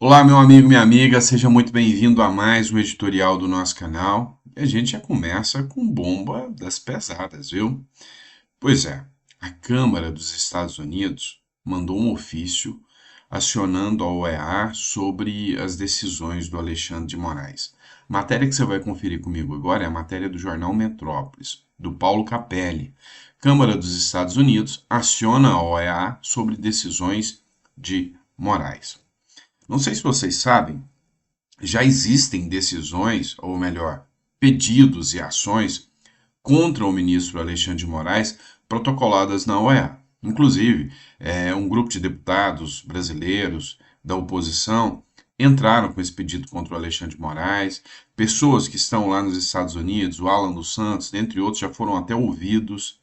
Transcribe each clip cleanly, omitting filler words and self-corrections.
Olá, meu amigo, minha amiga, seja muito bem-vindo a mais um editorial do nosso canal. E a gente já começa com bomba das pesadas, viu? Pois é, a Câmara dos Estados Unidos mandou um ofício acionando a OEA sobre as decisões do Alexandre de Moraes. Matéria que você vai conferir comigo agora é a matéria do jornal Metrópolis, do Paulo Capelli. Câmara dos Estados Unidos aciona a OEA sobre decisões de Moraes. Não sei se vocês sabem, já existem decisões, ou melhor, pedidos e ações contra o ministro Alexandre de Moraes protocoladas na OEA. Inclusive, um grupo de deputados brasileiros da oposição entraram com esse pedido contra o Alexandre de Moraes. Pessoas que estão lá nos Estados Unidos, o Alan dos Santos, dentre outros, já foram até ouvidos.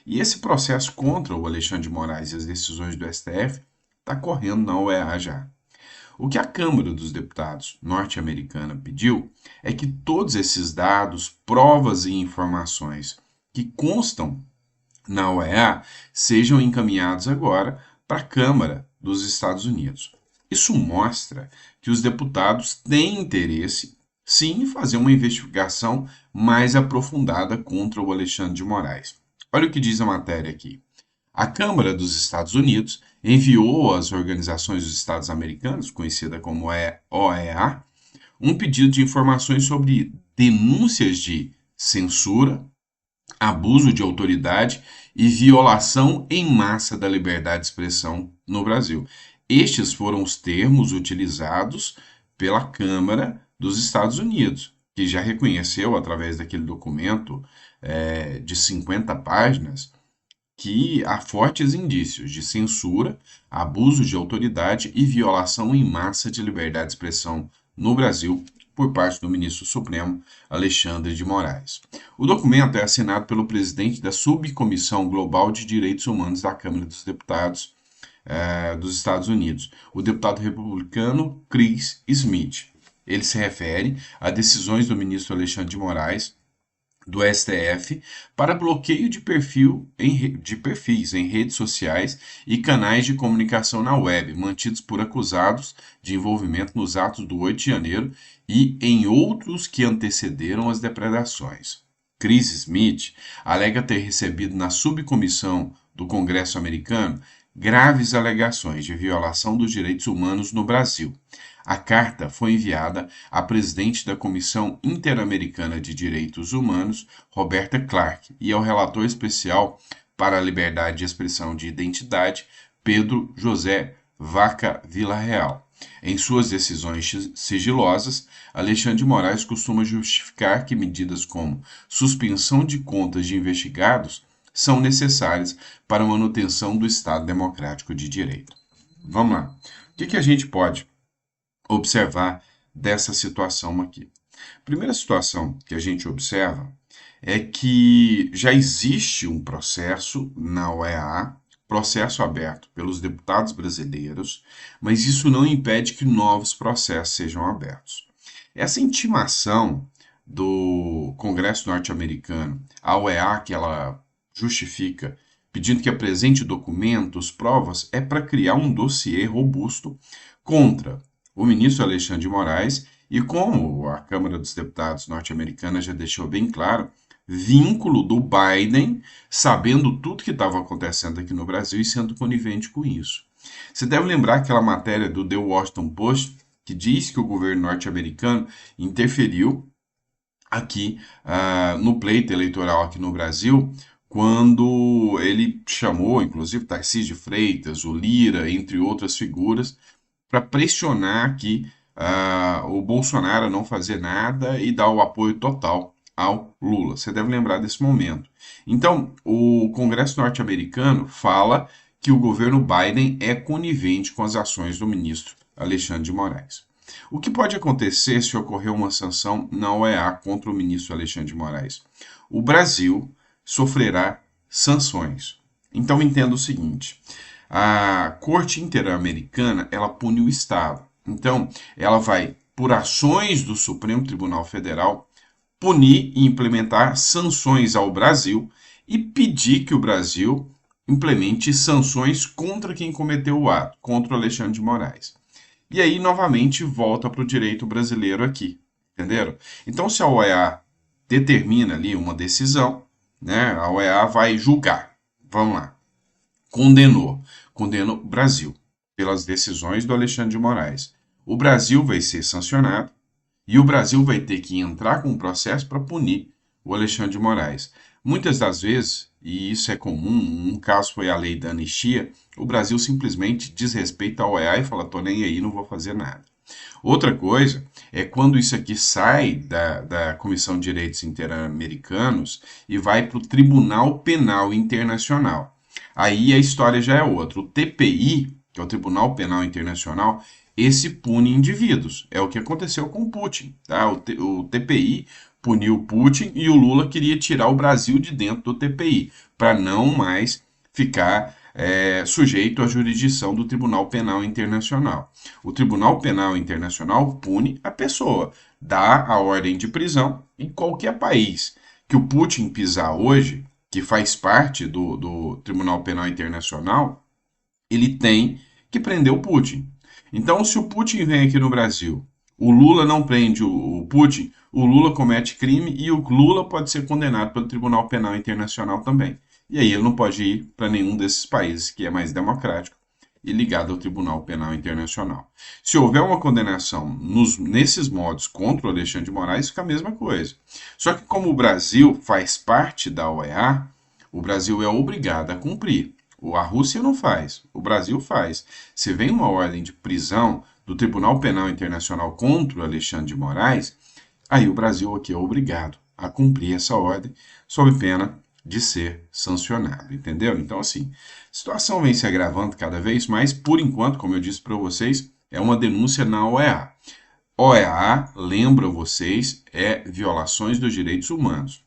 E esse processo contra o Alexandre de Moraes e as decisões do STF está correndo na OEA já. O que a Câmara dos Deputados norte-americana pediu é que todos esses dados, provas e informações que constam na OEA sejam encaminhados agora para a Câmara dos Estados Unidos. Isso mostra que os deputados têm interesse, sim, em fazer uma investigação mais aprofundada contra o Alexandre de Moraes. Olha o que diz a matéria aqui. A Câmara dos Estados Unidos enviou às Organizações dos Estados Americanos, conhecida como OEA, um pedido de informações sobre denúncias de censura, abuso de autoridade e violação em massa da liberdade de expressão no Brasil. Estes foram os termos utilizados pela Câmara dos Estados Unidos, que já reconheceu, através daquele documento de 50 páginas, que há fortes indícios de censura, abuso de autoridade e violação em massa de liberdade de expressão no Brasil por parte do ministro Supremo Alexandre de Moraes. O documento é assinado pelo presidente da Subcomissão Global de Direitos Humanos da Câmara dos Deputados dos Estados Unidos, o deputado republicano Chris Smith. Ele se refere a decisões do ministro Alexandre de Moraes do STF para bloqueio de perfis em redes sociais e canais de comunicação na web, mantidos por acusados de envolvimento nos atos do 8 de janeiro e em outros que antecederam as depredações. Chris Smith alega ter recebido na subcomissão do Congresso americano graves alegações de violação dos direitos humanos no Brasil. A carta foi enviada à presidente da Comissão Interamericana de Direitos Humanos, Roberta Clark, e ao relator especial para a liberdade de expressão e de identidade, Pedro José Vaca Villarreal. Em suas decisões sigilosas, Alexandre de Moraes costuma justificar que medidas como suspensão de contas de investigados são necessárias para a manutenção do Estado Democrático de Direito. Vamos lá. O que a gente pode observar dessa situação aqui? A primeira situação que a gente observa é que já existe um processo na OEA, processo aberto pelos deputados brasileiros, mas isso não impede que novos processos sejam abertos. Essa intimação do Congresso norte-americano à OEA, que ela justifica, pedindo que apresente documentos, provas, é para criar um dossiê robusto contra o ministro Alexandre de Moraes e, como a Câmara dos Deputados norte-americana já deixou bem claro, vínculo do Biden, sabendo tudo que estava acontecendo aqui no Brasil e sendo conivente com isso. Você deve lembrar aquela matéria do The Washington Post que diz que o governo norte-americano interferiu aqui no pleito eleitoral aqui no Brasil, quando ele chamou, inclusive, Tarcísio de Freitas, o Lira, entre outras figuras, para pressionar aqui o Bolsonaro a não fazer nada e dar o apoio total ao Lula. Você deve lembrar desse momento. Então, o Congresso norte-americano fala que o governo Biden é conivente com as ações do ministro Alexandre de Moraes. O que pode acontecer se ocorrer uma sanção na OEA contra o ministro Alexandre de Moraes? O Brasil sofrerá sanções. Então entenda o seguinte: a Corte Interamericana ela pune o Estado. Então ela vai, por ações do Supremo Tribunal Federal, punir e implementar sanções ao Brasil e pedir que o Brasil implemente sanções contra quem cometeu o ato, contra o Alexandre de Moraes. E aí, novamente, volta para o direito brasileiro aqui. Entenderam? Então, se a OEA determina ali uma decisão, né, a OEA vai julgar. Vamos lá. Condenou. Condenou o Brasil pelas decisões do Alexandre de Moraes. O Brasil vai ser sancionado e o Brasil vai ter que entrar com um processo para punir o Alexandre de Moraes. Muitas das vezes, e isso é comum, um caso foi a lei da anistia, o Brasil simplesmente desrespeita a OEA e fala, tô nem aí, não vou fazer nada. Outra coisa é quando isso aqui sai da Comissão de Direitos Interamericanos e vai para o Tribunal Penal Internacional. Aí a história já é outra. O TPI, que é o Tribunal Penal Internacional, esse pune indivíduos. É o que aconteceu com o Putin. Tá? O TPI puniu o Putin e o Lula queria tirar o Brasil de dentro do TPI, para não mais ficar sujeito à jurisdição do Tribunal Penal Internacional. O Tribunal Penal Internacional pune a pessoa, dá a ordem de prisão em qualquer país que o Putin pisar hoje, que faz parte do Tribunal Penal Internacional, ele tem que prender o Putin. Então, se o Putin vem aqui no Brasil, o Lula não prende o Putin, o Lula comete crime e o Lula pode ser condenado pelo Tribunal Penal Internacional também. E aí ele não pode ir para nenhum desses países que é mais democrático e ligado ao Tribunal Penal Internacional. Se houver uma condenação nesses modos contra o Alexandre de Moraes, fica a mesma coisa. Só que como o Brasil faz parte da OEA, o Brasil é obrigado a cumprir. A Rússia não faz, o Brasil faz. Se vem uma ordem de prisão do Tribunal Penal Internacional contra o Alexandre de Moraes, aí o Brasil aqui é obrigado a cumprir essa ordem, sob pena de ser sancionado, entendeu? Então, assim, a situação vem se agravando cada vez mais. Por enquanto, como eu disse para vocês, é uma denúncia na OEA. OEA, lembra vocês, é violações dos direitos humanos.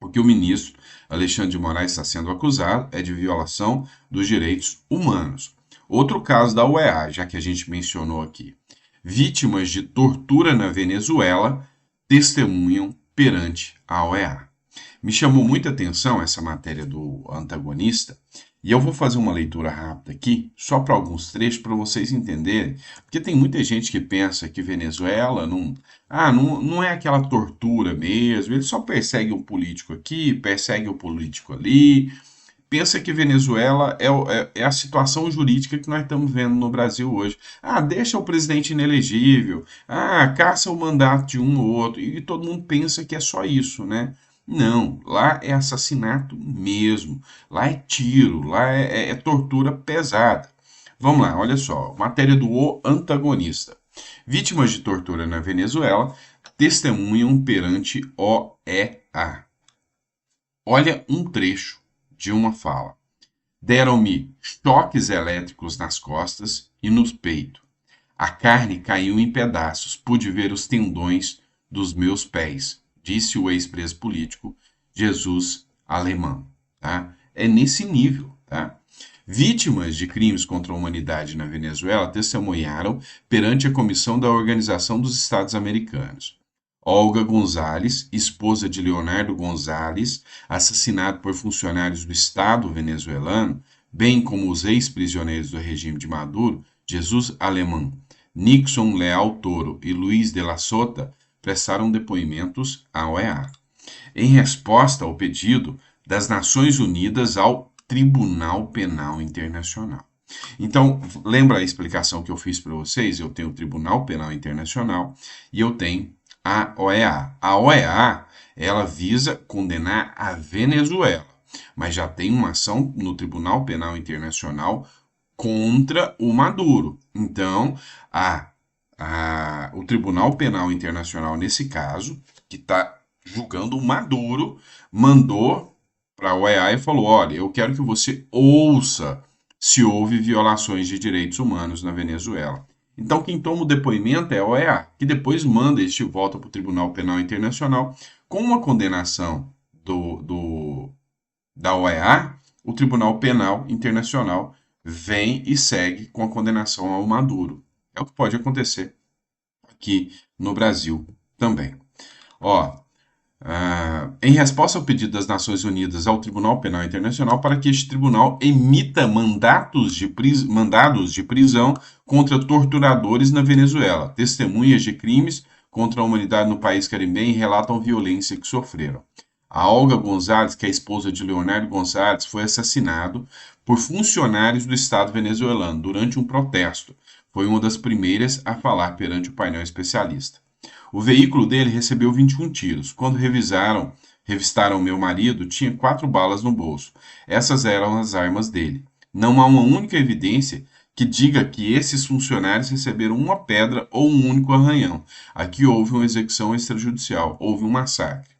O que o ministro Alexandre de Moraes está sendo acusado é de violação dos direitos humanos. Outro caso da OEA, já que a gente mencionou aqui. Vítimas de tortura na Venezuela testemunham perante a OEA. Me chamou muita atenção essa matéria do antagonista, e eu vou fazer uma leitura rápida aqui, só para alguns trechos, para vocês entenderem, porque tem muita gente que pensa que Venezuela não é aquela tortura mesmo, ele só persegue um político aqui, persegue um político ali, pensa que Venezuela é a situação jurídica que nós estamos vendo no Brasil hoje. Deixa o presidente inelegível, caça o mandato de um ou outro, e todo mundo pensa que é só isso, né? Não, lá é assassinato mesmo, lá é tiro, lá é tortura pesada. Vamos lá, olha só, matéria do O Antagonista. Vítimas de tortura na Venezuela testemunham perante OEA. Olha um trecho de uma fala. Deram-me choques elétricos nas costas e no peito. A carne caiu em pedaços, pude ver os tendões dos meus pés, disse o ex-preso político Jesus Alemão. Tá? É nesse nível. Tá? Vítimas de crimes contra a humanidade na Venezuela testemunharam perante a Comissão da Organização dos Estados Americanos. Olga Gonzalez, esposa de Leonardo Gonzalez, assassinado por funcionários do Estado venezuelano, bem como os ex-prisioneiros do regime de Maduro, Jesus Alemão, Nixon Leal Toro e Luiz de la Sota, prestaram depoimentos à OEA, em resposta ao pedido das Nações Unidas ao Tribunal Penal Internacional. Então, lembra a explicação que eu fiz para vocês? Eu tenho o Tribunal Penal Internacional e eu tenho a OEA. A OEA, ela visa condenar a Venezuela, mas já tem uma ação no Tribunal Penal Internacional contra o Maduro. Então, o Tribunal Penal Internacional, nesse caso, que está julgando o Maduro, mandou para a OEA e falou: olha, eu quero que você ouça se houve violações de direitos humanos na Venezuela. Então, quem toma o depoimento é a OEA, que depois manda este volta para o Tribunal Penal Internacional. Com uma condenação da OEA, o Tribunal Penal Internacional vem e segue com a condenação ao Maduro. É o que pode acontecer aqui no Brasil também. Ó, Em resposta ao pedido das Nações Unidas ao Tribunal Penal Internacional para que este tribunal emita mandados de prisão contra torturadores na Venezuela. Testemunhas de crimes contra a humanidade no país caribenho relatam a violência que sofreram. A Olga Gonzalez, que é a esposa de Leonardo Gonzalez, foi assassinado por funcionários do Estado venezuelano durante um protesto. Foi uma das primeiras a falar perante o painel especialista. O veículo dele recebeu 21 tiros. Quando revistaram meu marido, tinha 4 balas no bolso. Essas eram as armas dele. Não há uma única evidência que diga que esses funcionários receberam uma pedra ou um único arranhão. Aqui houve uma execução extrajudicial, houve um massacre.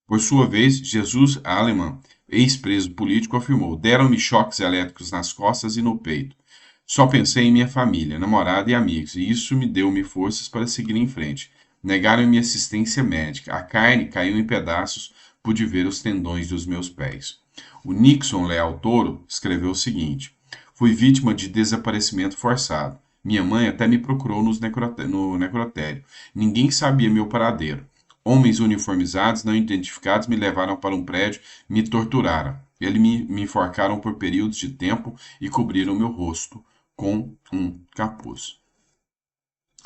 Por sua vez, Jesus Aleman, ex-preso político, afirmou: deram-me choques elétricos nas costas e no peito. Só pensei em minha família, namorada e amigos, e isso me deu-me forças para seguir em frente. Negaram-me assistência médica. A carne caiu em pedaços, pude ver os tendões dos meus pés. O Nixon Leal Toro escreveu o seguinte: fui vítima de desaparecimento forçado. Minha mãe até me procurou no necrotério. Ninguém sabia meu paradeiro. Homens uniformizados, não identificados, me levaram para um prédio, me torturaram. Eles me enforcaram por períodos de tempo e cobriram meu rosto com um capuz.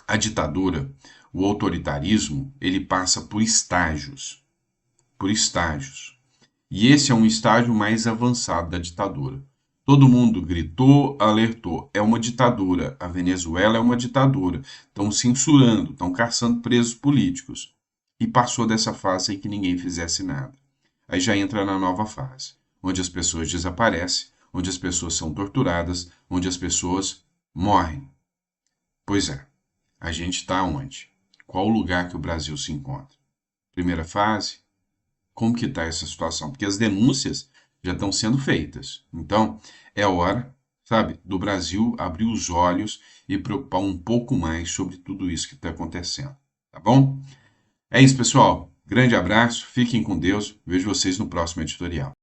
A ditadura, o autoritarismo, ele passa por estágios, por estágios. E esse é um estágio mais avançado da ditadura. Todo mundo gritou, alertou. É uma ditadura. A Venezuela é uma ditadura. Estão censurando, estão caçando presos políticos. E passou dessa fase sem que ninguém fizesse nada. Aí já entra na nova fase, onde as pessoas desaparecem, onde as pessoas são torturadas, onde as pessoas morrem. Pois é, a gente está onde? Qual o lugar que o Brasil se encontra? Primeira fase? Como que está essa situação? Porque as denúncias já estão sendo feitas. Então, é hora, sabe, do Brasil abrir os olhos e preocupar um pouco mais sobre tudo isso que está acontecendo. Tá bom? É isso, pessoal. Grande abraço, fiquem com Deus. Vejo vocês no próximo editorial.